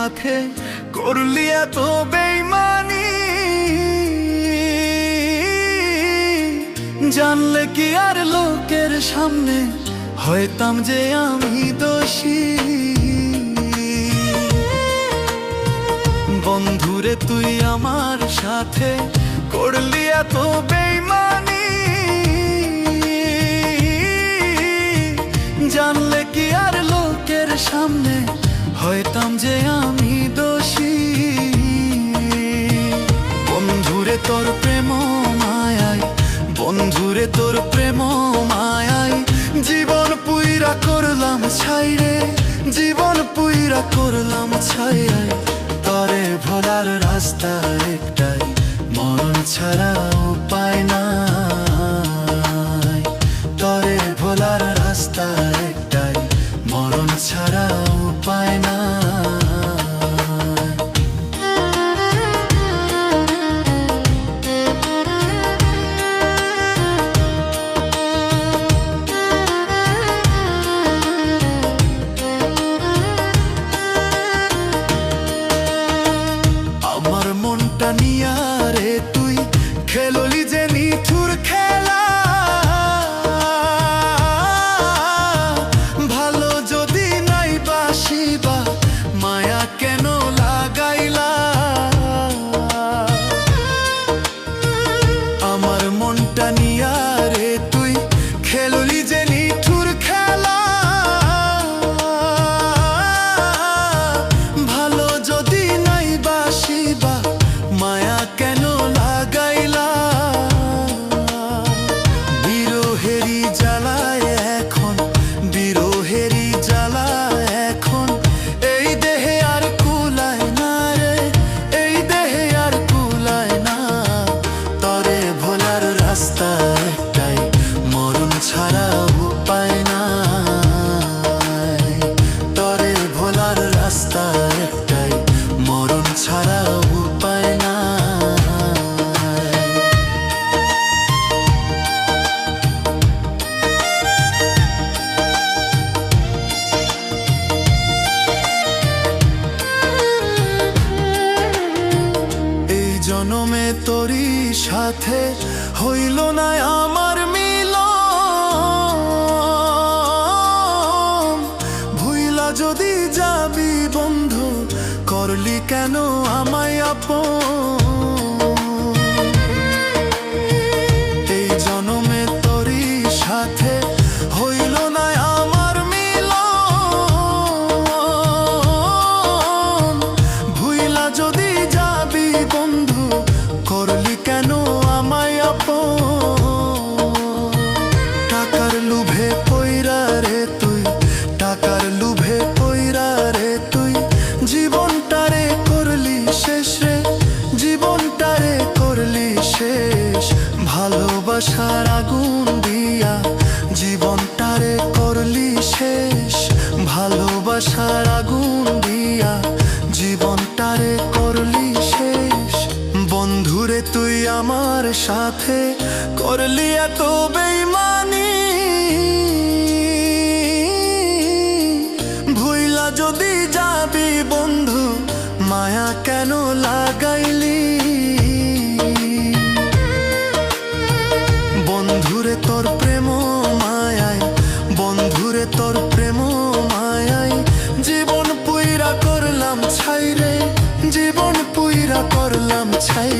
সাথে করলি এত বেইমানি, জানলে কি আর লোকের সামনে হইতাম যে আমি দোষী। বন্ধুরে তুই আমার সাথে করলি এত বেইমানি, জানলে কি আর লোকের সামনে হইতাম যে আমি দোষী। বন্ধুরে তোর প্রেম মায়ায়, বন্ধুরে তোর প্রেম মায়ায় জীবন পুইরা করলাম ছাই রে, জীবন পুইরা করলাম ছাই। তরে ভোলার রাস্তা একটাই, মরণ ছাড়া উপায় নাই। তরে ভোলার রাস্তা একটাই, মরণ ছাড়া উপায় নাই। আমার মনটা নিয়া রে তুই খেললি যে নিঠুর খেলা, ভালো যদি নাই বাসিবা মায়া কেন লাগাইলা। আমার মনটা নিয়া রে তুই খেললি যে নিঠুর খেলা, ভালো যদি নাই বাসিবা মায়া কেন লাগাইলা। বিরহেরি জ্বালায় এখন, বিরহেরি জ্বালায় এখন এই দেহে আর কুলায় না রে, এই দেহে আর কুলায় না। তরে ভোলার রাস্তা একটাই, মরণ ছাড়া উপায় নাই। তরে ভোলার রাস্তা একটাই, মরণ ছাড়া উপায় নাই। এই জনমে তোরই সাথে হইল না আমার মিলন, ভুইলা যদি যাবি বন্ধু করলি কেন আমায় আপন। এই জনমে তোরই সাথে হইল না আমার মিলন, ভুইলা যদি যাবি বন্ধু করলি কেন আমায় আপন। টাকার লোভে পইরা রে তুই, টাকার লোভে পইরা রে তুই জীবনটারে করলি শেষ রে, জীবনটারে করলি শেষ। ভালোবাসার আগুন দিয়া জীবনটারে করলি শেষ, ভালোবাসার আগুন দিয়া জীবনটারে করলি শেষ। বন্ধুরে তুই আমার সাথে করলি এত বেইমানি, ভুইলা যদি যাবি বন্ধু মায়া কেন লাগাইলি। বন্ধুরে তোর প্রেম মায়ায়, বন্ধুরে তোর প্রেম মায়ায় জীবন পুইরা করলাম ছাই রে, জীবন পুইরা করলাম ছাই।